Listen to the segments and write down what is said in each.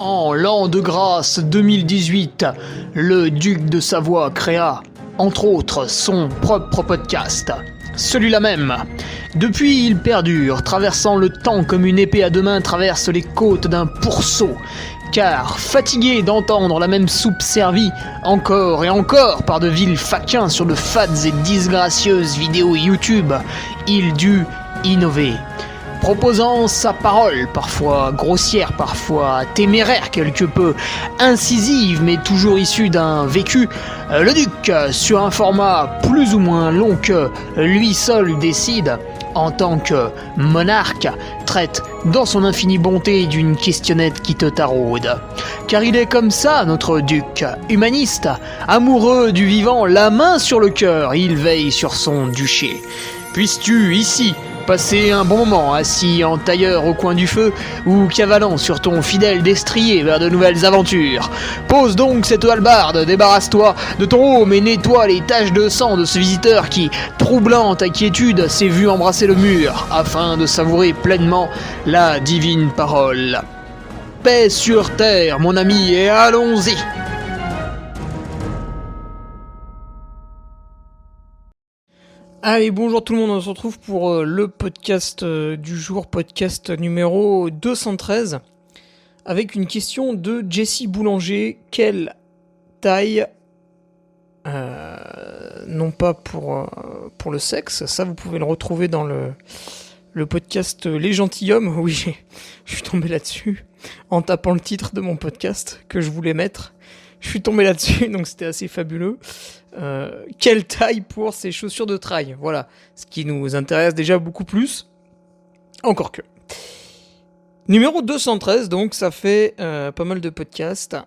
En l'an de grâce 2018, le duc de Savoie créa, entre autres, son propre podcast. Celui-là même. Depuis, il perdure, traversant le temps comme une épée à deux mains traverse les côtes d'un pourceau. Car, fatigué d'entendre la même soupe servie, encore et encore par de vils faquins sur de fades et disgracieuses vidéos YouTube, il dut innover. Proposant sa parole, parfois grossière, parfois téméraire quelque peu, incisive mais toujours issue d'un vécu, le duc, sur un format plus ou moins long que lui seul décide, en tant que monarque, traite dans son infinie bonté d'une questionnette qui te taraude. Car il est comme ça, notre duc, humaniste, amoureux du vivant, la main sur le cœur, il veille sur son duché. Puisses-tu, ici, passer un bon moment assis en tailleur au coin du feu ou cavalant sur ton fidèle destrier vers de nouvelles aventures. Pose donc cette hallebarde, débarrasse-toi de ton home et nettoie les taches de sang de ce visiteur qui, troublant ta quiétude, s'est vu embrasser le mur afin de savourer pleinement la divine parole. Paix sur terre, mon ami, et allons-y! Allez, bonjour tout le monde, on se retrouve pour le podcast du jour, podcast numéro 213, avec une question de Jessie Boulanger. Quelle taille, non pas pour le sexe, ça vous pouvez le retrouver dans le podcast Les Gentilshommes, oui, je suis tombé là-dessus, en tapant le titre de mon podcast que je voulais mettre. Je suis tombé là-dessus, donc c'était assez fabuleux. Quelle taille pour ces chaussures de trail? Voilà, ce qui nous intéresse déjà beaucoup plus. Encore que. Numéro 213, donc ça fait pas mal de podcasts.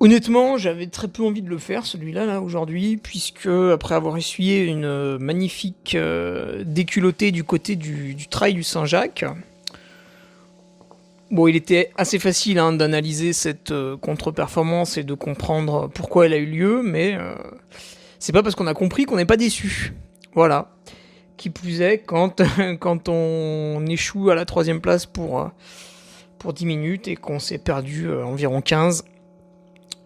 Honnêtement, j'avais très peu envie de le faire, celui-là, là, aujourd'hui, puisque après avoir essuyé une magnifique déculottée du côté du trail du Saint-Jacques, bon, il était assez facile d'analyser cette contre-performance et de comprendre pourquoi elle a eu lieu, mais c'est pas parce qu'on a compris qu'on n'est pas déçu. Voilà. Qui plus est, quand on échoue à la 3ème place pour 10 minutes et qu'on s'est perdu environ 15,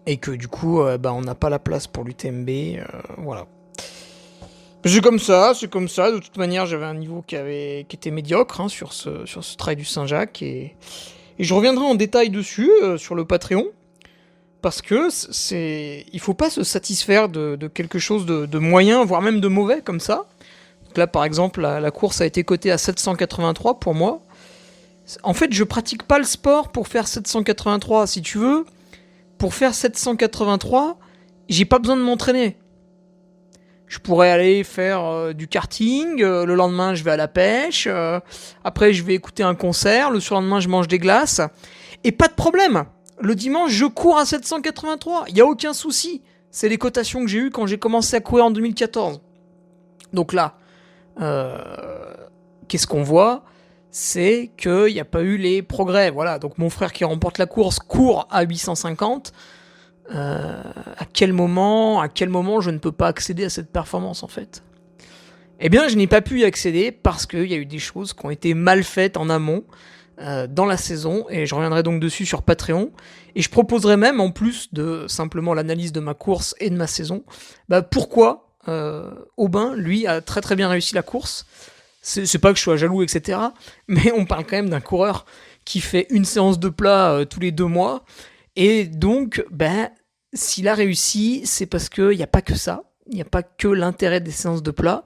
et que du coup, on n'a pas la place pour l'UTMB, voilà. C'est comme ça, de toute manière j'avais un niveau qui était médiocre sur ce trail du Saint-Jacques, et je reviendrai en détail dessus sur le Patreon, parce que il faut pas se satisfaire de quelque chose de moyen, voire même de mauvais comme ça. Donc là par exemple la course a été cotée à 783 pour moi. En fait je pratique pas le sport pour faire 783, si tu veux. Pour faire 783, j'ai pas besoin de m'entraîner. Je pourrais aller faire du karting, le lendemain je vais à la pêche, après je vais écouter un concert, le surlendemain je mange des glaces, et pas de problème. Le dimanche je cours à 783, il n'y a aucun souci. C'est les cotations que j'ai eues quand j'ai commencé à courir en 2014. Donc là, qu'est-ce qu'on voit ? C'est qu'il n'y a pas eu les progrès. Voilà, donc mon frère qui remporte la course court à 850. À quel moment je ne peux pas accéder à cette performance en fait? Eh bien je n'ai pas pu y accéder parce qu'il y a eu des choses qui ont été mal faites en amont dans la saison, et je reviendrai donc dessus sur Patreon, et je proposerai même, en plus de simplement l'analyse de ma course et de ma saison, pourquoi Aubin lui a très très bien réussi la course. C'est pas que je sois jaloux etc, mais on parle quand même d'un coureur qui fait une séance de plat tous les 2 mois, et donc s'il a réussi, c'est parce qu'il n'y a pas que ça, il n'y a pas que l'intérêt des séances de plat,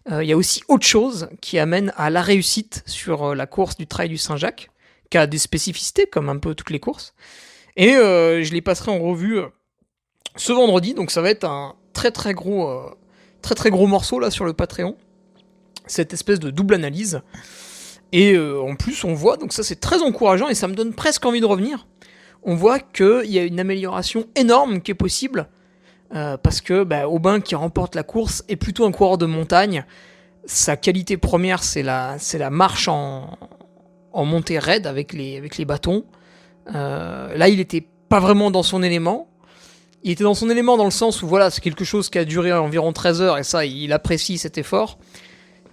il y a aussi autre chose qui amène à la réussite sur la course du trail du Saint-Jacques, qui a des spécificités comme un peu toutes les courses, et je les passerai en revue ce vendredi, donc ça va être un très très gros morceau là sur le Patreon, cette espèce de double analyse, et en plus on voit, donc ça c'est très encourageant et ça me donne presque envie de revenir. On voit qu'il y a une amélioration énorme qui est possible, parce que Aubin qui remporte la course est plutôt un coureur de montagne. Sa qualité première c'est la marche en montée raide avec les bâtons. Là il était pas vraiment dans son élément. Il était dans son élément dans le sens où voilà, c'est quelque chose qui a duré environ 13 heures, et ça il apprécie cet effort.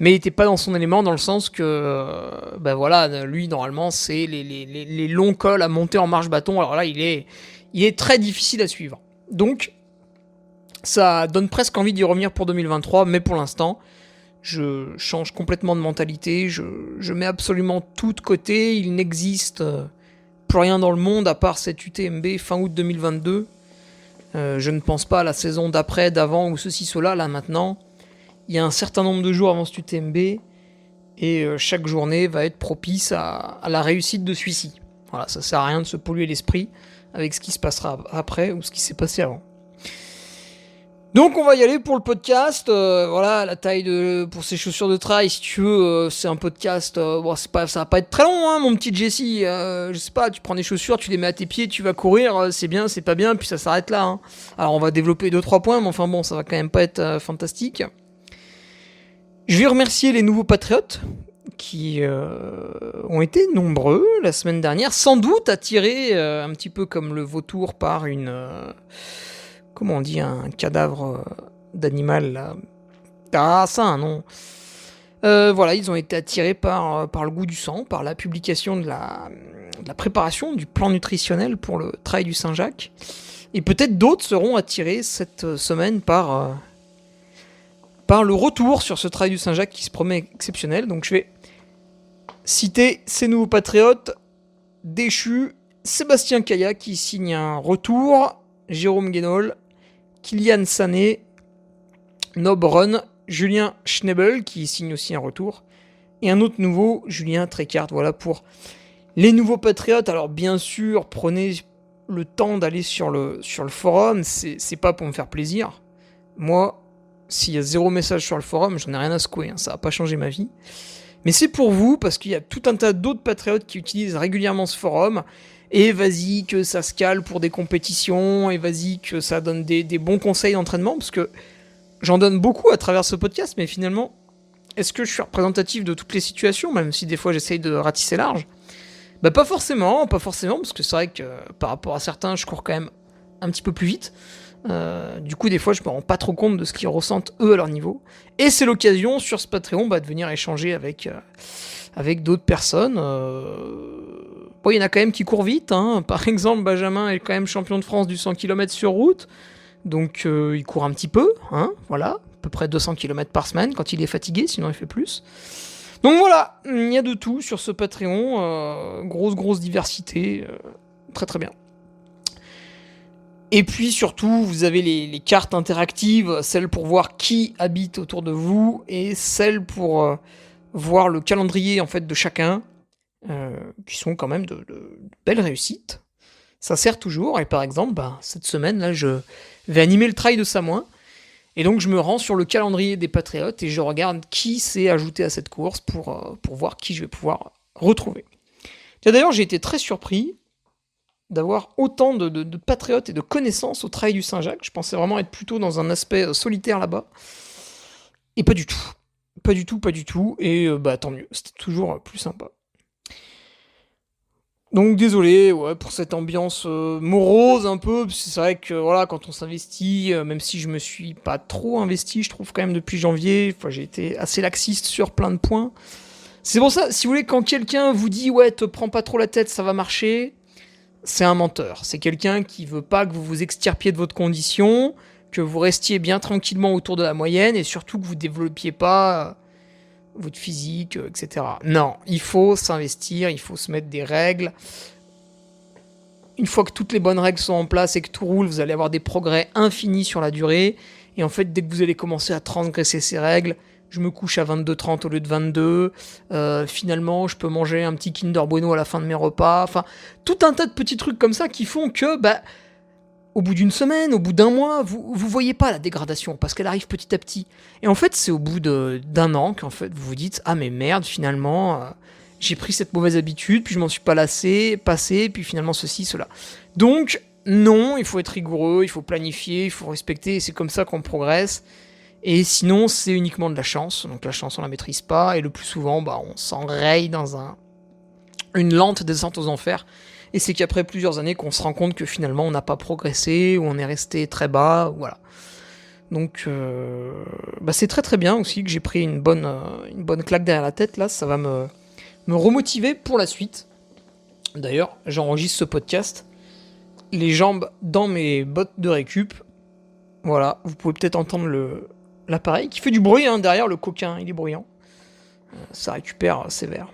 mais il était pas dans son élément dans le sens que, voilà, lui normalement c'est les longs cols à monter en marche bâton. Alors là, il est très difficile à suivre. Donc, ça donne presque envie d'y revenir pour 2023, mais pour l'instant, je change complètement de mentalité. Je mets absolument tout de côté. Il n'existe plus rien dans le monde à part cette UTMB fin août 2022. Je ne pense pas à la saison d'après, d'avant ou ceci, cela. Là maintenant, il y a un certain nombre de jours avant cette UTMB et chaque journée va être propice à la réussite de celui-ci. Voilà, ça sert à rien de se polluer l'esprit avec ce qui se passera après ou ce qui s'est passé avant. Donc on va y aller pour le podcast. Voilà, la taille pour ces chaussures de trail, si tu veux, c'est un podcast. Ça va pas être très long, hein, mon petit Jesse. Je sais pas, tu prends des chaussures, tu les mets à tes pieds, tu vas courir, c'est bien, c'est pas bien, puis ça s'arrête là. Hein. Alors on va développer 2-3 points, mais enfin bon, ça va quand même pas être fantastique. Je vais remercier les nouveaux patriotes qui ont été nombreux la semaine dernière, sans doute attirés un petit peu comme le vautour par une... comment on dit, un cadavre d'animal là. Ah, ça, un nom. Voilà, ils ont été attirés par le goût du sang, par la publication de la préparation du plan nutritionnel pour le Trail du Saint-Jacques. Et peut-être d'autres seront attirés cette semaine par le retour sur ce Trail du Saint-Jacques qui se promet exceptionnel. Donc je vais citer ces nouveaux patriotes déchus. Sébastien Caillat qui signe un retour. Jérôme Guénol, Kylian Sané, Nob Run, Julien Schnebel qui signe aussi un retour, et un autre nouveau, Julien Trécart. Voilà pour les nouveaux patriotes. Alors bien sûr, prenez le temps d'aller sur le forum, c'est pas pour me faire plaisir. Moi, s'il y a 0 message sur le forum, j'en ai rien à secouer, hein, ça va pas changer ma vie. Mais c'est pour vous, parce qu'il y a tout un tas d'autres patriotes qui utilisent régulièrement ce forum, et vas-y que ça se cale pour des compétitions, et vas-y que ça donne des bons conseils d'entraînement, parce que j'en donne beaucoup à travers ce podcast, mais finalement, est-ce que je suis représentatif de toutes les situations, même si des fois j'essaye de ratisser large ? Bah pas forcément, parce que c'est vrai que par rapport à certains, je cours quand même un petit peu plus vite. Du coup, des fois, je me rends pas trop compte de ce qu'ils ressentent eux à leur niveau. Et c'est l'occasion sur ce Patreon de venir échanger avec d'autres personnes. Bon, il y en a quand même qui courent vite. Hein. Par exemple, Benjamin est quand même champion de France du 100 km sur route. Donc, il court un petit peu. Hein, voilà, à peu près 200 km par semaine quand il est fatigué, sinon il fait plus. Donc voilà, il y a de tout sur ce Patreon. Grosse diversité. Très très bien. Et puis surtout, vous avez les cartes interactives, celles pour voir qui habite autour de vous et celles pour voir le calendrier en fait de chacun, qui sont quand même de belles réussites. Ça sert toujours. Et par exemple, cette semaine là, je vais animer le trail de Samoin, et donc je me rends sur le calendrier des Patriotes et je regarde qui s'est ajouté à cette course pour voir qui je vais pouvoir retrouver. D'ailleurs, j'ai été très surpris d'avoir autant de patriotes et de connaissances au Trail du Saint-Jacques. Je pensais vraiment être plutôt dans un aspect solitaire là-bas. Et pas du tout. Pas du tout. Et tant mieux. C'était toujours plus sympa. Donc désolé pour cette ambiance morose un peu. C'est vrai que voilà, quand on s'investit, même si je me suis pas trop investi, je trouve quand même depuis janvier, j'ai été assez laxiste sur plein de points. C'est pour ça, si vous voulez, quand quelqu'un vous dit « Ouais, te prends pas trop la tête, ça va marcher », c'est un menteur. C'est quelqu'un qui veut pas que vous vous extirpiez de votre condition, que vous restiez bien tranquillement autour de la moyenne et surtout que vous développiez pas votre physique, etc. Non, il faut s'investir, il faut se mettre des règles. Une fois que toutes les bonnes règles sont en place et que tout roule, vous allez avoir des progrès infinis sur la durée. Et en fait, dès que vous allez commencer à transgresser ces règles, je me couche à 22h30 au lieu de 22. Finalement, je peux manger un petit Kinder Bueno à la fin de mes repas. Enfin, tout un tas de petits trucs comme ça qui font que, au bout d'une semaine, au bout d'un mois, vous voyez pas la dégradation parce qu'elle arrive petit à petit. Et en fait, c'est au bout d'un an qu'en fait vous vous dites ah mais merde, finalement, j'ai pris cette mauvaise habitude, puis je m'en suis pas passé, puis finalement ceci, cela. Donc non, il faut être rigoureux, il faut planifier, il faut respecter. Et c'est comme ça qu'on progresse. Et sinon, c'est uniquement de la chance. Donc la chance, on la maîtrise pas. Et le plus souvent, on s'enraye dans une lente descente aux enfers. Et c'est qu'après plusieurs années qu'on se rend compte que finalement, on n'a pas progressé, ou on est resté très bas, voilà. Donc c'est très très bien aussi que j'ai pris une bonne claque derrière la tête là, ça va me remotiver pour la suite. D'ailleurs, j'enregistre ce podcast, les jambes dans mes bottes de récup. Voilà, vous pouvez peut-être entendre l'appareil qui fait du bruit derrière, le coquin, il est bruyant. Ça récupère sévère.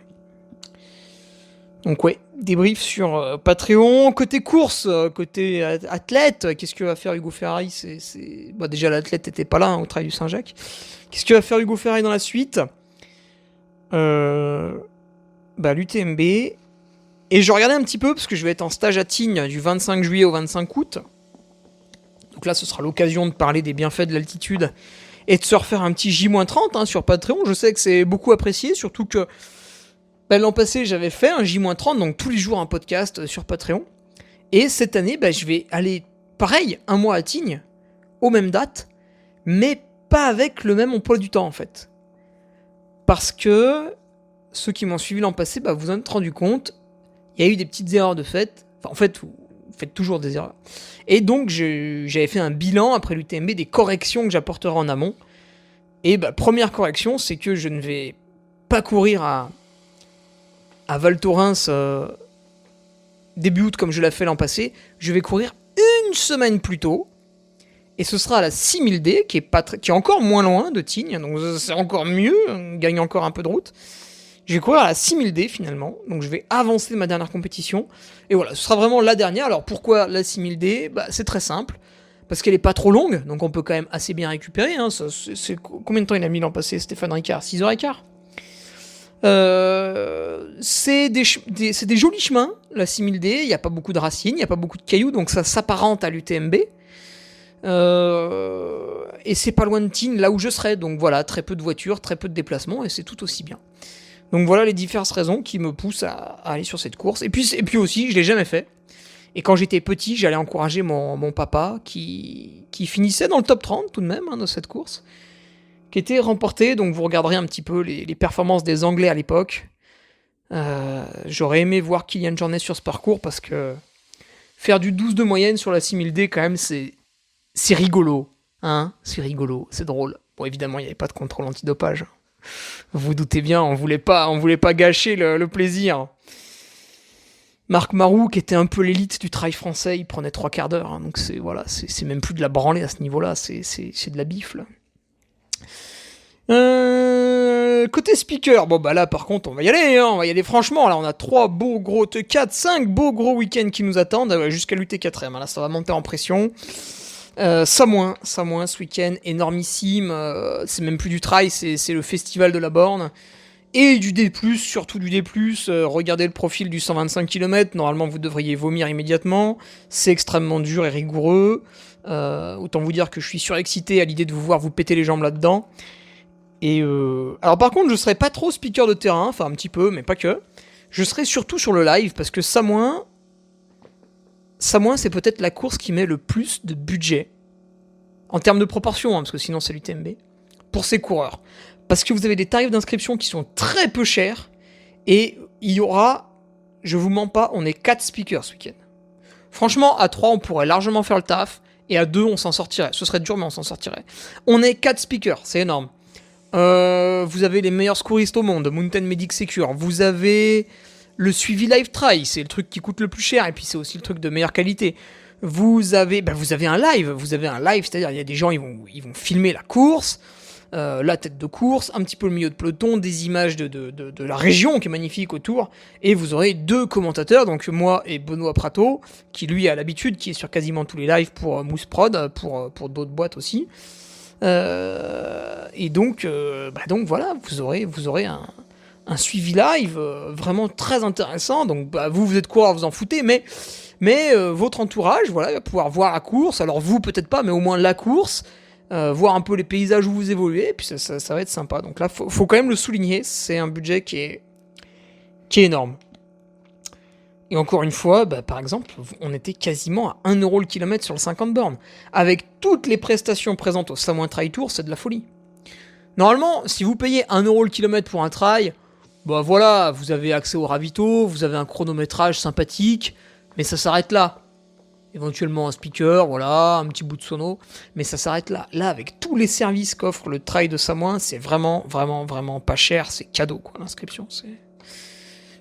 Donc ouais, débrief sur Patreon. Côté course, côté athlète, qu'est-ce que va faire Hugo Ferrari ? Déjà l'athlète n'était pas là au Trail du Saint-Jacques. Qu'est-ce que va faire Hugo Ferrari dans la suite ? L'UTMB. Et je regardais un petit peu, parce que je vais être en stage à Tignes du 25 juillet au 25 août. Donc là, ce sera l'occasion de parler des bienfaits de l'altitude et de se refaire un petit J-30 sur Patreon. Je sais que c'est beaucoup apprécié, surtout que l'an passé, j'avais fait un J-30, donc tous les jours un podcast sur Patreon. Et cette année, je vais aller, pareil, un mois à Tignes, aux mêmes dates, mais pas avec le même emploi du temps, en fait. Parce que ceux qui m'ont suivi l'an passé, vous en êtes rendu compte, il y a eu des petites erreurs de fait. Enfin, en fait, vous faites toujours des erreurs. Et donc, j'avais fait un bilan après l'UTMB des corrections que j'apporterai en amont. Et première correction, c'est que je ne vais pas courir à Val Thorens début août comme je l'ai fait l'an passé. Je vais courir une semaine plus tôt. Et ce sera à la 6000D, qui est encore moins loin de Tignes. Donc c'est encore mieux, on gagne encore un peu de route. Je vais courir à la 6000D finalement, donc je vais avancer de ma dernière compétition. Et voilà, ce sera vraiment la dernière. Alors pourquoi la 6000D ? C'est très simple, parce qu'elle est pas trop longue, donc on peut quand même assez bien récupérer. Combien de temps il a mis l'an passé, Stéphane Ricard ? 6h15 ? C'est des jolis chemins, la 6000D, il n'y a pas beaucoup de racines, il n'y a pas beaucoup de cailloux, donc ça s'apparente à l'UTMB. Et c'est pas loin de Tignes, là où je serai, donc voilà, très peu de voitures, très peu de déplacements, et c'est tout aussi bien. Donc voilà les diverses raisons qui me poussent à aller sur cette course. Et puis aussi, je l'ai jamais fait. Et quand j'étais petit, j'allais encourager mon papa qui finissait dans le top 30 tout de même de cette course, qui était remportée. Donc vous regarderez un petit peu les performances des Anglais à l'époque. J'aurais aimé voir Kilian Jornet sur ce parcours parce que faire du 12 de moyenne sur la 6000D quand même c'est rigolo. C'est rigolo, c'est drôle. Bon évidemment il n'y avait pas de contrôle antidopage. Vous vous doutez bien, on voulait pas gâcher le plaisir. Marc Marou, qui était un peu l'élite du trail français, il prenait 3 quarts d'heure. Donc c'est même plus de la branlée à ce niveau-là, c'est de la bifle. Côté speaker, là par contre on va y aller franchement. Là on a 4, 5 beaux gros week-ends qui nous attendent jusqu'à l'UT4M. Là ça va monter en pression. Samoin ce week-end, énormissime, c'est même plus du trail, c'est le festival de la borne, et du D+, surtout du D+, regardez le profil du 125 km, normalement vous devriez vomir immédiatement, c'est extrêmement dur et rigoureux, autant vous dire que je suis surexcité à l'idée de vous voir vous péter les jambes là-dedans, et alors par contre je serai pas trop speaker de terrain, enfin un petit peu, mais pas que, je serai surtout sur le live, parce que Samoin, c'est peut-être la course qui met le plus de budget, en termes de proportion, parce que sinon c'est l'UTMB, pour ses coureurs. Parce que vous avez des tarifs d'inscription qui sont très peu chers, et il y aura, je vous mens pas, on est 4 speakers ce week-end. Franchement, à 3, on pourrait largement faire le taf, et à 2, on s'en sortirait. Ce serait dur, mais on s'en sortirait. On est 4 speakers, c'est énorme. Vous avez les meilleurs secouristes au monde, Mountain Medic Secure, vous avez le suivi live trail, c'est le truc qui coûte le plus cher, et puis c'est aussi le truc de meilleure qualité. Vous avez un live, c'est-à-dire il y a des gens, ils vont filmer la course, la tête de course, un petit peu le milieu de peloton, des images de la région qui est magnifique autour, et vous aurez 2 commentateurs, donc moi et Benoît Prato, qui lui a l'habitude, qui est sur quasiment tous les lives pour Mousse Prod, pour d'autres boîtes aussi. Et donc voilà, vous aurez un suivi live vraiment très intéressant. Donc vous êtes coureur, vous en foutez, mais votre entourage, voilà, va pouvoir voir la course. Alors vous peut-être pas, mais au moins la course, voir un peu les paysages où vous évoluez, et puis ça va être sympa. Donc là, faut quand même le souligner, c'est un budget qui est énorme. Et encore une fois, par exemple, on était quasiment à 1€ le kilomètre sur le 50 bornes. Avec toutes les prestations présentes au Samoin Trail Tour, c'est de la folie. Normalement, si vous payez 1€ le kilomètre pour un trail, voilà, vous avez accès au ravito, vous avez un chronométrage sympathique, mais ça s'arrête là. éventuellement un speaker, voilà, un petit bout de sono, mais ça s'arrête là. Là, avec tous les services qu'offre le Trail de Samoin, c'est vraiment, vraiment, vraiment pas cher, c'est cadeau, quoi, l'inscription.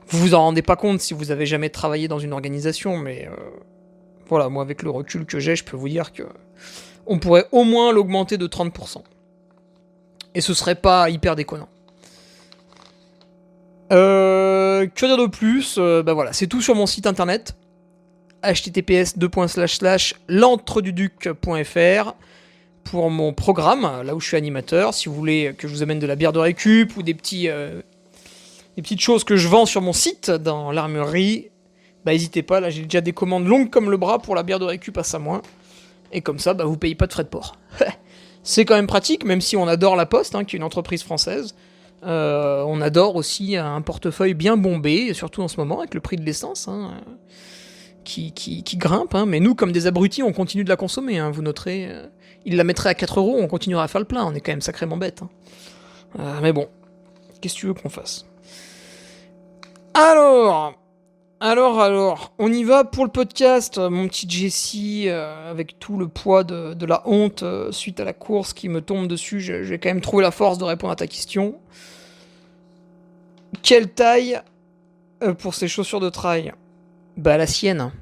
Vous vous en rendez pas compte si vous avez jamais travaillé dans une organisation, mais voilà, moi, avec le recul que j'ai, je peux vous dire que on pourrait au moins l'augmenter de 30%. Et ce serait pas hyper déconnant. Que dire de plus? Bah voilà, c'est tout sur mon site internet. https://l'entreduduc.fr pour mon programme, là où je suis animateur. Si vous voulez que je vous amène de la bière de récup ou des petites choses que je vends sur mon site dans l'armurerie, bah n'hésitez pas, là j'ai déjà des commandes longues comme le bras pour la bière de récup à Samoin. Et comme ça, bah vous payez pas de frais de port. C'est quand même pratique, même si on adore La Poste, qui est une entreprise française. On adore aussi un portefeuille bien bombé, surtout en ce moment avec le prix de l'essence qui grimpe. Mais nous, comme des abrutis, on continue de la consommer. Vous noterez, il la mettrait à 4€, on continuera à faire le plein. On est quand même sacrément bête. Mais bon, qu'est-ce que tu veux qu'on fasse? Alors, on y va pour le podcast, mon petit Jessie, avec tout le poids de la honte suite à la course qui me tombe dessus. J'ai quand même trouvé la force de répondre à ta question. Quelle taille pour ces chaussures de trail? Bah la sienne.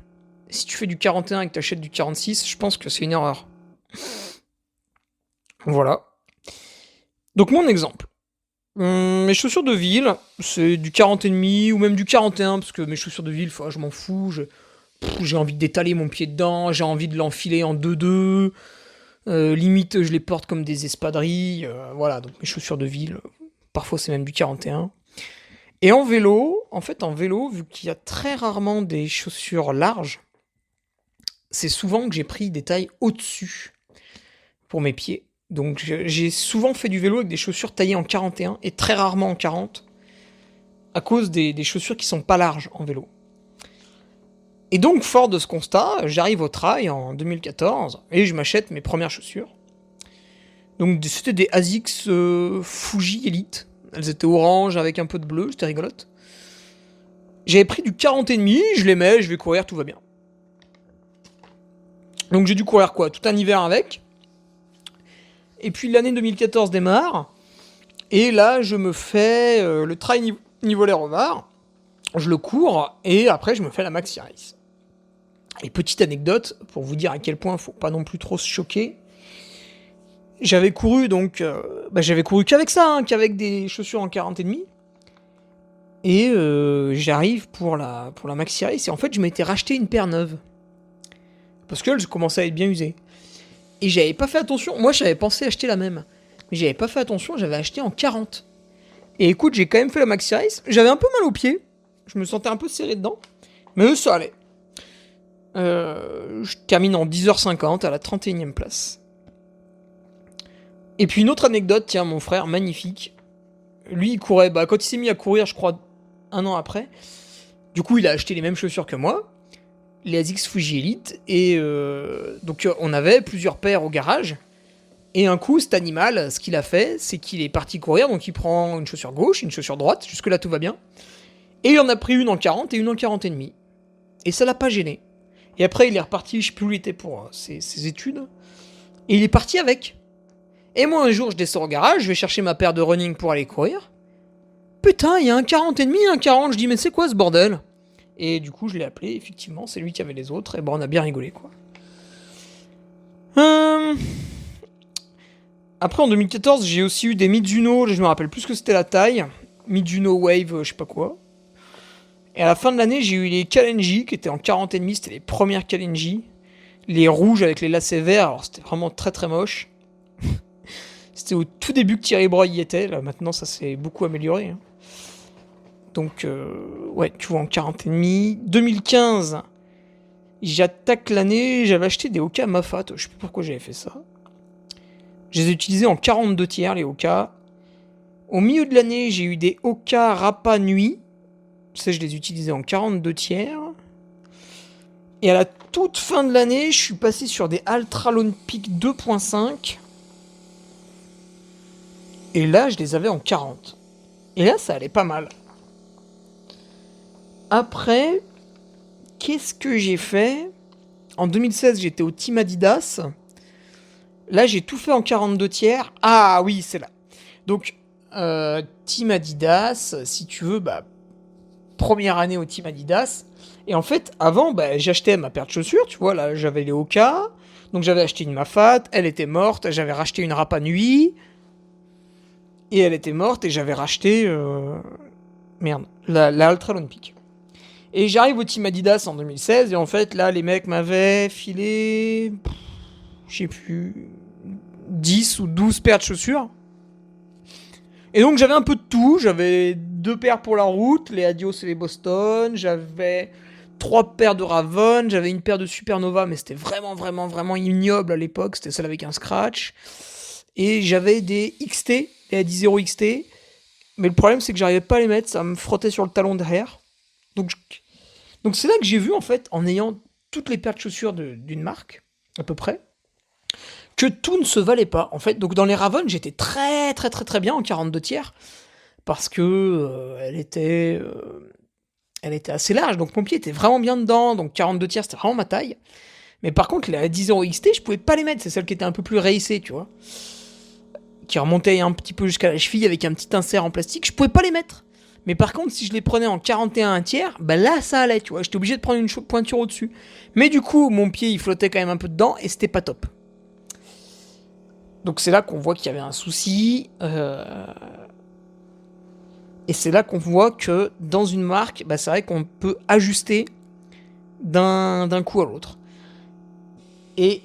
Si tu fais du 41 et que t'achètes du 46, je pense que c'est une erreur. Voilà. Donc mon exemple. Mes chaussures de ville, c'est du 40,5 ou même du 41, parce que mes chaussures de ville, je m'en fous. J'ai envie d'étaler mon pied dedans, j'ai envie de l'enfiler en 2-2. Limite, je les porte comme des espadrilles. Voilà, donc mes chaussures de ville, parfois c'est même du 41. Et en vélo, vu qu'il y a très rarement des chaussures larges, c'est souvent que j'ai pris des tailles au-dessus pour mes pieds. Donc j'ai souvent fait du vélo avec des chaussures taillées en 41 et très rarement en 40, à cause des chaussures qui sont pas larges en vélo. Et donc, fort de ce constat, j'arrive au trail en 2014 et je m'achète mes premières chaussures. Donc c'était des ASICS Fuji Elite. Elles étaient orange avec un peu de bleu, c'était rigolote. J'avais pris du 40,5, je les mets, je vais courir, tout va bien. Donc j'ai dû courir tout un hiver avec. Et puis l'année 2014 démarre. Et là, je me fais le trail Nivolet-Revard. Je le cours et après je me fais la Maxi Race. Et petite anecdote, pour vous dire à quel point faut pas non plus trop se choquer. J'avais couru j'avais couru qu'avec ça, qu'avec des chaussures en 40,5. Et j'arrive pour la Maxi Race et en fait je m'étais racheté une paire neuve. Parce qu'elle commençait à être bien usée. Et j'avais pas fait attention, moi j'avais pensé acheter la même. Mais j'avais pas fait attention, j'avais acheté en 40. Et écoute, j'ai quand même fait la Maxi Race, j'avais un peu mal aux pieds. Je me sentais un peu serré dedans. Mais ça allait. Je termine en 10h50 à la 31e place. Et puis une autre anecdote, tiens, mon frère, magnifique. Lui, il courait, quand il s'est mis à courir, je crois, 1 an après. Du coup, il a acheté les mêmes chaussures que moi, les ASICS Fuji Elite. Et donc, on avait plusieurs paires au garage. Et un coup, cet animal, ce qu'il a fait, c'est qu'il est parti courir. Donc, il prend une chaussure gauche, une chaussure droite. Jusque-là, tout va bien. Et il en a pris une en 40 et une en 40,5. Et ça l'a pas gêné. Et après, il est reparti, je sais plus où il était pour ses études. Et il est parti avec. Et moi, un jour, je descends au garage, je vais chercher ma paire de running pour aller courir. Putain, il y a un 40,5 et un 40. Je dis, mais c'est quoi ce bordel? Et du coup, je l'ai appelé, effectivement, c'est lui qui avait les autres. Et on a bien rigolé, quoi. Après, en 2014, j'ai aussi eu des Mizuno. Je me rappelle plus que c'était la taille. Mizuno Wave, je sais pas quoi. Et à la fin de l'année, j'ai eu les Kalenji, qui étaient en 40,5. C'était les premières Kalenji. Les rouges avec les lacets verts. Alors, c'était vraiment très très moche. C'était au tout début que Thierry Broy y était. Là, maintenant, ça s'est beaucoup amélioré. Donc, ouais, tu vois, en 40,5. 2015, j'attaque l'année. J'avais acheté des Hoka Mafat. Je sais plus pourquoi j'avais fait ça. Je les ai utilisés en 42 tiers, les Hoka. Au milieu de l'année, j'ai eu des Hoka Rapa Nuit. Ça, je les utilisais en 42 tiers. Et à la toute fin de l'année, je suis passé sur des Altralon Peak 2.5. Et là, je les avais en 40. Et là, ça allait pas mal. Après, qu'est-ce que j'ai fait? En 2016, j'étais au Team Adidas. Là, j'ai tout fait en 42 tiers. Ah oui, c'est là. Donc, Team Adidas, si tu veux, bah, première année au Team Adidas. Et en fait, avant, bah, j'achetais ma paire de chaussures, tu vois, là, j'avais les Oka. Donc, j'avais acheté une Mafat, elle était morte. J'avais racheté une Rapa Nui. Et elle était morte, et j'avais racheté... merde, la Ultra Lone Peak. Et j'arrive au Team Adidas en 2016, et en fait, là, les mecs m'avaient filé... je sais plus... 10 ou 12 paires de chaussures. Et donc j'avais un peu de tout, j'avais 2 paires pour la route, les Adios et les Boston, j'avais 3 paires de Ravon, j'avais une paire de Supernova, mais c'était vraiment ignoble à l'époque, c'était celle avec un scratch. Et j'avais des XT, les Adi 0 XT, mais le problème c'est que j'arrivais pas à les mettre, ça me frottait sur le talon derrière. Donc, donc c'est là que j'ai vu en fait, en ayant toutes les paires de chaussures d'une marque, à peu près, que tout ne se valait pas. En fait, donc dans les Ravon, j'étais très bien en 42 tiers parce que elle était assez large, donc mon pied était vraiment bien dedans, donc 42 tiers c'était vraiment ma taille. Mais par contre, les 10 XT, je pouvais pas les mettre, c'est celle qui était un peu plus racée, tu vois, qui remontait un petit peu jusqu'à la cheville avec un petit insert en plastique, je pouvais pas les mettre. Mais par contre, si je les prenais en 41 tiers, bah là ça allait, tu vois, j'étais obligé de prendre une pointure au-dessus. Mais du coup, mon pied il flottait quand même un peu dedans et c'était pas top. Donc c'est là qu'on voit qu'il y avait un souci. Et c'est là qu'on voit que dans une marque, bah, c'est vrai qu'on peut ajuster d'un coup à l'autre. Et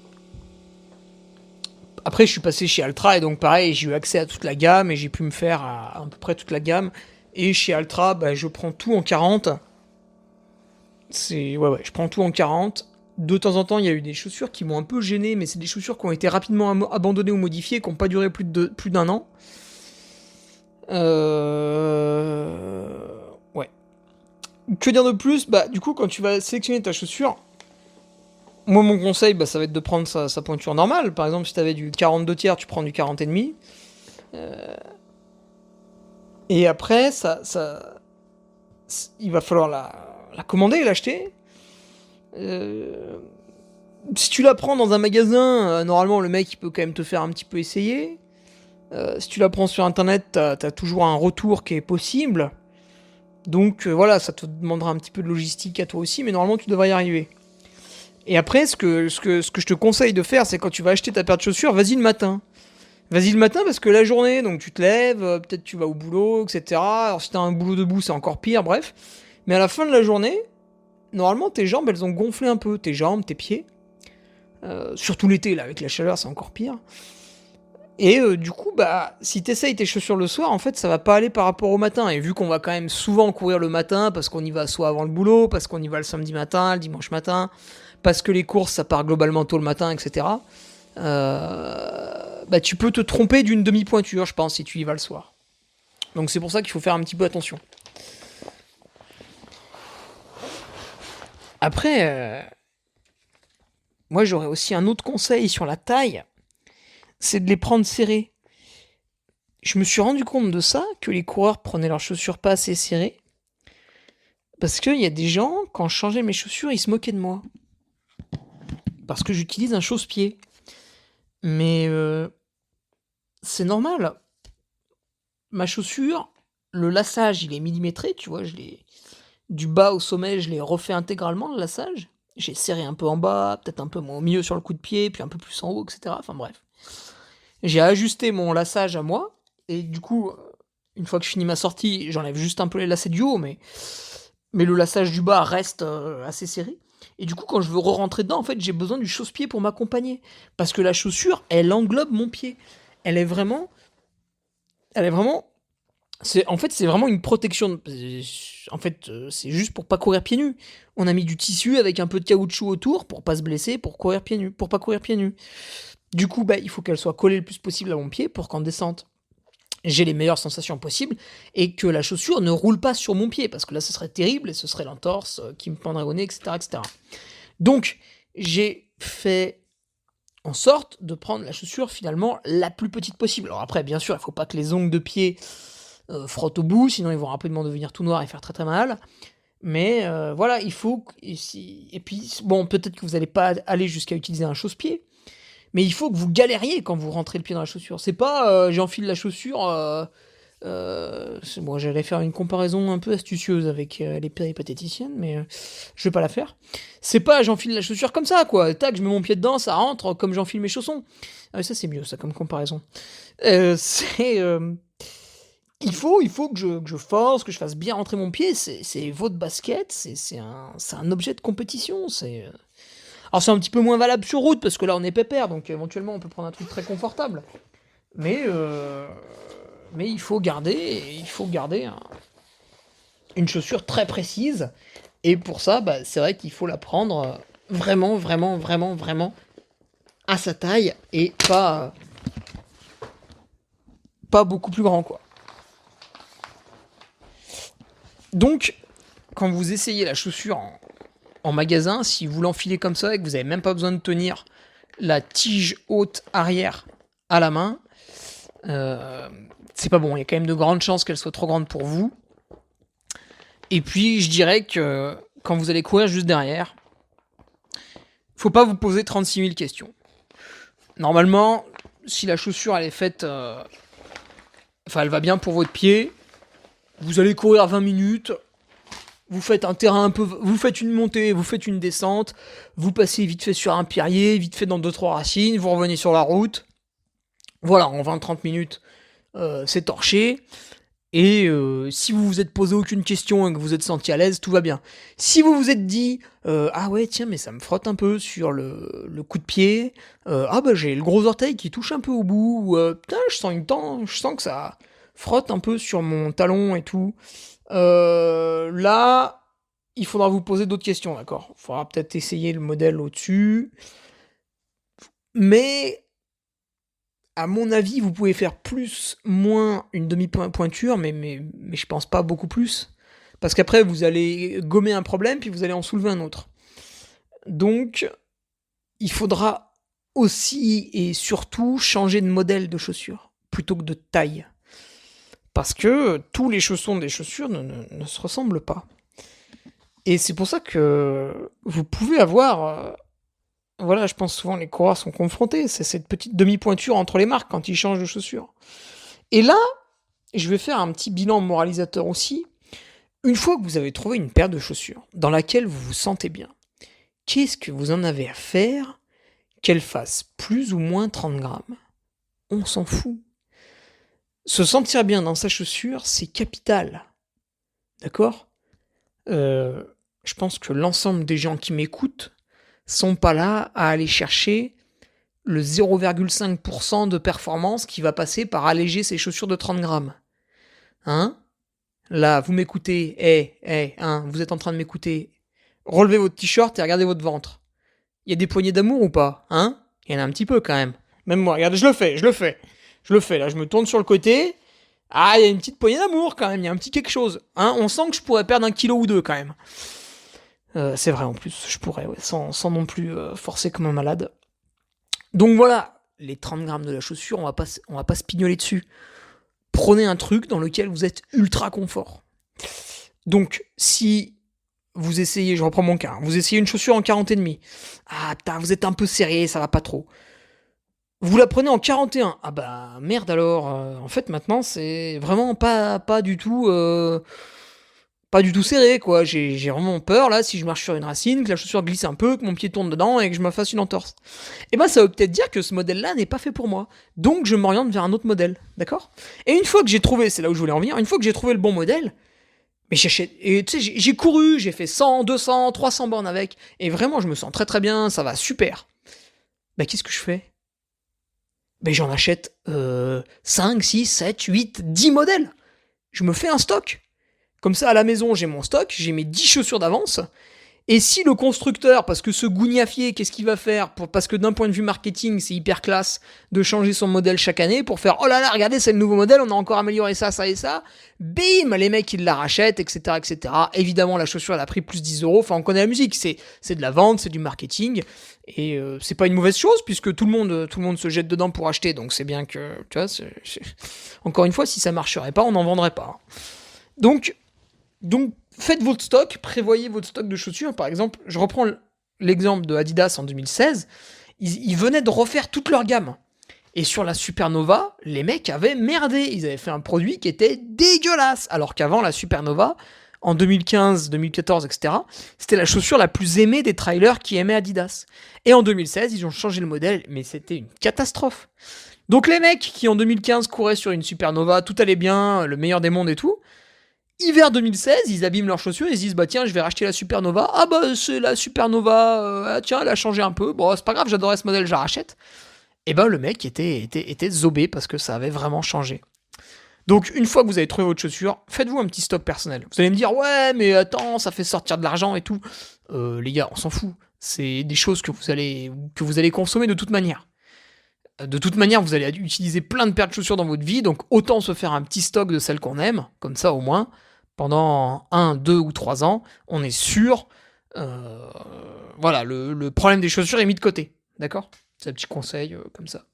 après, je suis passé chez Altra et donc pareil, j'ai eu accès à toute la gamme et j'ai pu me faire à peu près toute la gamme. Et chez Altra, bah, je prends tout en 40. Ouais, je prends tout en 40. De temps en temps, il y a eu des chaussures qui m'ont un peu gêné, mais c'est des chaussures qui ont été rapidement abandonnées ou modifiées, qui n'ont pas duré plus d'un an. Ouais. Que dire de plus? Bah, du coup, quand tu vas sélectionner ta chaussure, moi, mon conseil, bah, ça va être de prendre sa pointure normale. Par exemple, si tu avais du 42 tiers, tu prends du 40 et demi. Et après, il va falloir la commander et l'acheter. Si tu la prends dans un magasin, normalement, le mec, il peut quand même te faire un petit peu essayer. Si tu la prends sur internet, t'as toujours un retour qui est possible. Donc voilà, ça te demandera un petit peu de logistique à toi aussi, mais normalement tu devrais y arriver. Et après, ce que je te conseille de faire, c'est quand tu vas acheter ta paire de chaussures, vas-y le matin. Vas-y le matin parce que la journée, donc tu te lèves, peut-être tu vas au boulot, etc. Alors si t'as un boulot debout, c'est encore pire, bref. Mais à la fin de la journée, normalement tes jambes, elles ont gonflé un peu. Tes jambes, tes pieds. Surtout l'été, là, avec la chaleur, c'est encore pire. Et du coup, bah, si t'essayes tes chaussures le soir, en fait, ça va pas aller par rapport au matin. Et vu qu'on va quand même souvent courir le matin, parce qu'on y va soit avant le boulot, parce qu'on y va le samedi matin, le dimanche matin, parce que les courses, ça part globalement tôt le matin, etc. Bah, tu peux te tromper d'une demi-pointure, je pense, si tu y vas le soir. Donc c'est pour ça qu'il faut faire un petit peu attention. Après, moi j'aurais aussi un autre conseil sur la taille, c'est de les prendre serrées. Je me suis rendu compte de ça, que les coureurs prenaient leurs chaussures pas assez serrées. Parce qu'il y a des gens, quand je changeais mes chaussures, ils se moquaient de moi. Parce que j'utilise un chausse-pied. Mais c'est normal. Ma chaussure, le lassage, il est millimétré, tu vois. Du bas au sommet, je l'ai refait intégralement, le lassage. J'ai serré un peu en bas, peut-être un peu moins au milieu sur le coup de pied, puis un peu plus en haut, etc. Enfin bref. J'ai ajusté mon lassage à moi. Et du coup, une fois que je finis ma sortie, j'enlève juste un peu les lacets du haut, mais le lassage du bas reste assez serré. Et du coup, quand je veux re-rentrer dedans, en fait, j'ai besoin du chausse-pied pour m'accompagner. Parce que la chaussure, elle englobe mon pied. Elle est vraiment... Elle est vraiment... En fait, c'est vraiment une protection. En fait, c'est juste pour pas courir pieds nus. On a mis du tissu avec un peu de caoutchouc autour pour pas se blesser, pour courir pieds nus, pour pas courir pieds nus. Du coup, bah, il faut qu'elle soit collée le plus possible à mon pied pour qu'en descente, j'ai les meilleures sensations possibles et que la chaussure ne roule pas sur mon pied parce que là ce serait terrible et ce serait l'entorse qui me pendrait au nez, etc. Donc j'ai fait en sorte de prendre la chaussure finalement la plus petite possible. Alors après, bien sûr, il faut pas que les ongles de pied frottent au bout, sinon ils vont rapidement devenir tout noirs et faire très très mal. Mais voilà, il faut... Et puis, bon, peut-être que vous n'allez pas aller jusqu'à utiliser un chausse-pied, mais il faut que vous galériez quand vous rentrez le pied dans la chaussure. C'est pas j'enfile la chaussure... bon, j'allais faire une comparaison un peu astucieuse avec les péripatéticiennes, mais je vais pas la faire. C'est pas j'enfile la chaussure comme ça, quoi. Tac, je mets mon pied dedans, ça rentre comme j'enfile mes chaussons. Ah, ça, c'est mieux, ça, comme comparaison. C'est... il faut que je force, que je fasse bien rentrer mon pied. C'est votre basket, c'est un objet de compétition. Alors c'est un petit peu moins valable sur route parce que là on est pépère, donc éventuellement on peut prendre un truc très confortable. Mais il faut garder une chaussure très précise. Et pour ça, bah, c'est vrai qu'il faut la prendre vraiment, vraiment, vraiment, vraiment à sa taille et pas beaucoup plus grand, quoi. Donc, quand vous essayez la chaussure en magasin, si vous l'enfilez comme ça et que vous n'avez même pas besoin de tenir la tige haute arrière à la main, c'est pas bon. Il y a quand même de grandes chances qu'elle soit trop grande pour vous. Et puis, je dirais que quand vous allez courir juste derrière, faut pas vous poser 36 000 questions. Normalement, si la chaussure elle est faite, enfin elle va bien pour votre pied, vous allez courir 20 minutes, vous faites un terrain un peu, vous faites une montée, vous faites une descente, vous passez vite fait sur un pierrier, vite fait dans 2-3 racines, vous revenez sur la route. Voilà, en 20-30 minutes, c'est torché. Et si vous vous êtes posé aucune question et que vous êtes senti à l'aise, tout va bien. Si vous vous êtes dit ah ouais tiens mais ça me frotte un peu sur le coup de pied, ah bah j'ai le gros orteil qui touche un peu au bout, ou putain je sens que ça frotte un peu sur mon talon et tout. Là, il faudra vous poser d'autres questions, d'accord. Il faudra peut-être essayer le modèle au-dessus, mais à mon avis, vous pouvez faire plus, moins une demi-pointure, mais je pense pas beaucoup plus. Parce qu'après, vous allez gommer un problème, puis vous allez en soulever un autre. Donc, il faudra aussi et surtout changer de modèle de chaussures, plutôt que de taille. Parce que tous les chaussons des chaussures ne se ressemblent pas. Et c'est pour ça que vous pouvez avoir... voilà, je pense souvent les coureurs sont confrontés, c'est cette petite demi-pointure entre les marques quand ils changent de chaussures. Et là, je vais faire un petit bilan moralisateur aussi. Une fois que vous avez trouvé une paire de chaussures dans laquelle vous vous sentez bien, qu'est-ce que vous en avez à faire qu'elle fasse plus ou moins 30 grammes? On s'en fout. Se sentir bien dans sa chaussure, c'est capital. D'accord? Je pense que l'ensemble des gens qui m'écoutent sont pas là à aller chercher le 0,5% de performance qui va passer par alléger ses chaussures de 30 grammes. Hein? Là, vous m'écoutez, hein, vous êtes en train de m'écouter. Relevez votre t-shirt et regardez votre ventre. Il y a des poignées d'amour ou pas? Hein? Il y en a un petit peu quand même. Même moi, regardez, je le fais, là, je me tourne sur le côté. Ah, il y a une petite poignée d'amour quand même, il y a un petit quelque chose. Hein? On sent que je pourrais perdre 1 kilo ou 2 quand même. C'est vrai en plus, je pourrais, ouais, sans non plus forcer comme un malade. Donc voilà, les 30 grammes de la chaussure, on va pas se pignoler dessus. Prenez un truc dans lequel vous êtes ultra confort. Donc, si vous essayez, je reprends mon cas, vous essayez une chaussure en 40,5. Ah putain, vous êtes un peu serré, ça va pas trop. Vous la prenez en 41. Ah bah merde alors. En fait maintenant c'est vraiment pas du tout pas du tout serré quoi. J'ai vraiment peur là si je marche sur une racine, que la chaussure glisse un peu, que mon pied tourne dedans et que je me fasse une entorse. Et ben ça veut peut-être dire que ce modèle-là n'est pas fait pour moi. Donc je m'oriente vers un autre modèle, d'accord? Et une fois que j'ai trouvé, c'est là où je voulais en venir, une fois que j'ai trouvé le bon modèle, mais j'achète. Et tu sais, j'ai couru, j'ai fait 100, 200, 300 bornes avec, et vraiment je me sens très très bien, ça va super. Bah qu'est-ce que je fais? Ben j'en achète 5, 6, 7, 8, 10 modèles. Je me fais un stock. Comme ça, à la maison, j'ai mon stock, j'ai mes 10 chaussures d'avance. Et si le constructeur, parce que ce gougnafier, qu'est-ce qu'il va faire parce que d'un point de vue marketing, c'est hyper classe de changer son modèle chaque année pour faire « Oh là là, regardez, c'est le nouveau modèle, on a encore amélioré ça, ça et ça. » Bim, les mecs, ils la rachètent, etc., etc. Évidemment, la chaussure, elle a pris plus 10 euros. Enfin, on connaît la musique, c'est de la vente, c'est du marketing. Et c'est pas une mauvaise chose, puisque tout le monde se jette dedans pour acheter. Donc c'est bien que, tu vois, encore une fois, si ça marcherait pas, on n'en vendrait pas. Donc faites votre stock, prévoyez votre stock de chaussures. Par exemple, je reprends l'exemple de Adidas en 2016, ils venaient de refaire toute leur gamme. Et sur la Supernova, les mecs avaient merdé. Ils avaient fait un produit qui était dégueulasse. Alors qu'avant la Supernova, en 2015, 2014, etc., c'était la chaussure la plus aimée des trailers qui aimaient Adidas. Et en 2016, ils ont changé le modèle, mais c'était une catastrophe. Donc les mecs qui en 2015 couraient sur une Supernova, tout allait bien, le meilleur des mondes et tout, hiver 2016, ils abîment leurs chaussures, ils se disent bah tiens, je vais racheter la Supernova. Ah bah c'est la Supernova, tiens, elle a changé un peu. Bon, c'est pas grave, j'adorais ce modèle, je la rachète. Et ben le mec était zobé parce que ça avait vraiment changé. Donc une fois que vous avez trouvé votre chaussure, faites-vous un petit stock personnel. Vous allez me dire ouais mais attends, ça fait sortir de l'argent et tout. Les gars, on s'en fout. C'est des choses que vous allez consommer de toute manière. De toute manière, vous allez utiliser plein de paires de chaussures dans votre vie, donc autant se faire un petit stock de celles qu'on aime, comme ça au moins, pendant 1, 2 ou 3 ans, on est sûr, voilà, le problème des chaussures est mis de côté, d'accord ? C'est un petit conseil comme ça.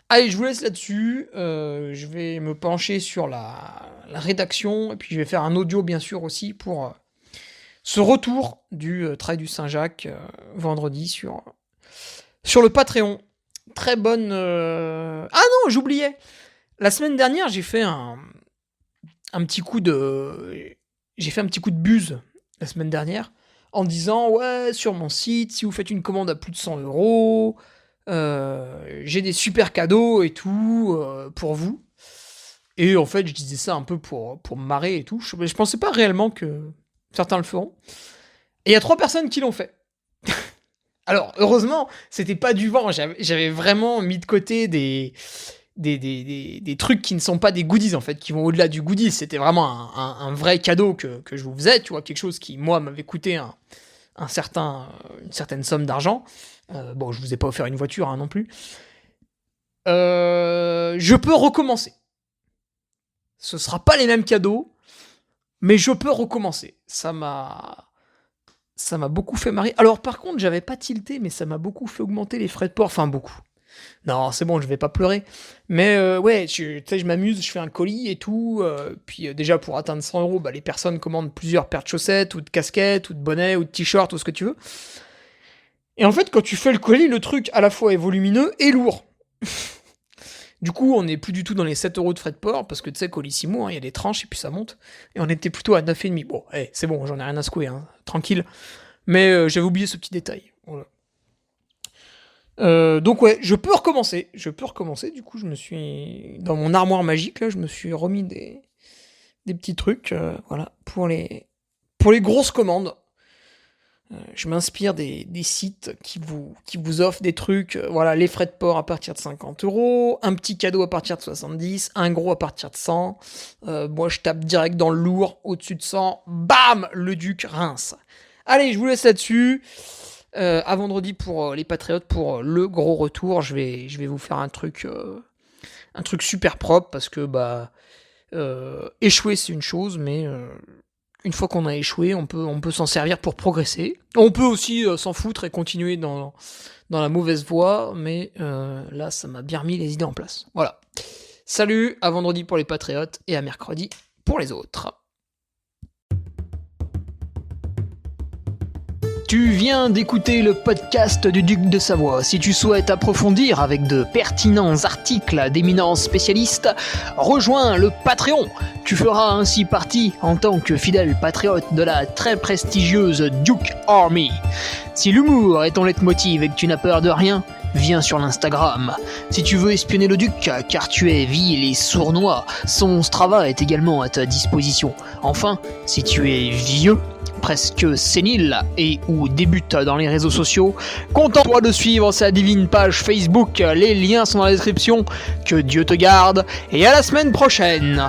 Allez, je vous laisse là-dessus, je vais me pencher sur la rédaction, et puis je vais faire un audio bien sûr aussi pour ce retour du Trail du Saint-Jacques vendredi sur le Patreon. Très bonne... Ah non, j'oubliais. La semaine dernière, j'ai fait un petit coup de... J'ai fait un petit coup de buse la semaine dernière en disant ouais, sur mon site, si vous faites une commande à plus de 100 €, j'ai des super cadeaux et tout pour vous. Et en fait, je disais ça un peu pour me marrer et tout. Je pensais pas réellement que certains le feront. Et il y a 3 personnes qui l'ont fait. Alors, heureusement, c'était pas du vent. J'avais vraiment mis de côté des trucs qui ne sont pas des goodies, en fait, qui vont au-delà du goodies. C'était vraiment un vrai cadeau que je vous faisais, tu vois, quelque chose qui, moi, m'avait coûté une certaine somme d'argent. Bon, je vous ai pas offert une voiture, hein, non plus. Je peux recommencer. Ce sera pas les mêmes cadeaux, mais je peux recommencer. Ça m'a beaucoup fait marrer. Alors par contre, j'avais pas tilté, mais ça m'a beaucoup fait augmenter les frais de port. Enfin, beaucoup. Non, c'est bon, je vais pas pleurer. Mais ouais, tu sais, je m'amuse, je fais un colis et tout. Puis déjà, pour atteindre 100 €, bah, les personnes commandent plusieurs paires de chaussettes, ou de casquettes, ou de bonnets, ou de t-shirts, ou ce que tu veux. Et en fait, quand tu fais le colis, le truc à la fois est volumineux et lourd. Du coup, on n'est plus du tout dans les 7 € de frais de port, parce que tu sais, Colissimo, il y a des tranches et puis ça monte. Et on était plutôt à 9,5. Bon, c'est bon, j'en ai rien à secouer, hein, tranquille. Mais j'avais oublié ce petit détail. Voilà. Donc ouais, je peux recommencer. Du coup, je me suis... Dans mon armoire magique, là, je me suis remis des petits trucs, voilà, pour les grosses commandes. Je m'inspire des sites qui vous offrent des trucs, voilà, les frais de port à partir de 50 €, un petit cadeau à partir de 70, un gros à partir de 100. Moi, je tape direct dans le lourd, au-dessus de 100, bam, le Duc Reims. Allez, je vous laisse là-dessus. À vendredi pour les Patriotes, pour le gros retour. Je vais vous faire un truc super propre, parce que échouer c'est une chose, mais une fois qu'on a échoué, on peut s'en servir pour progresser. On peut aussi s'en foutre et continuer dans la mauvaise voie, mais là, ça m'a bien remis les idées en place. Voilà. Salut, à vendredi pour les Patriotes et à mercredi pour les autres. Tu viens d'écouter le podcast du Duc de Savoie. Si tu souhaites approfondir avec de pertinents articles d'éminents spécialistes, rejoins le Patreon. Tu feras ainsi partie, en tant que fidèle patriote, de la très prestigieuse Duke Army. Si l'humour est ton leitmotiv et que tu n'as peur de rien, viens sur l'Instagram. Si tu veux espionner le Duc, car tu es vil et sournois, son Strava est également à ta disposition. Enfin, si tu es vieux, presque sénile et ou débute dans les réseaux sociaux, contente-toi de suivre sa divine page Facebook, les liens sont dans la description. Que Dieu te garde et à la semaine prochaine.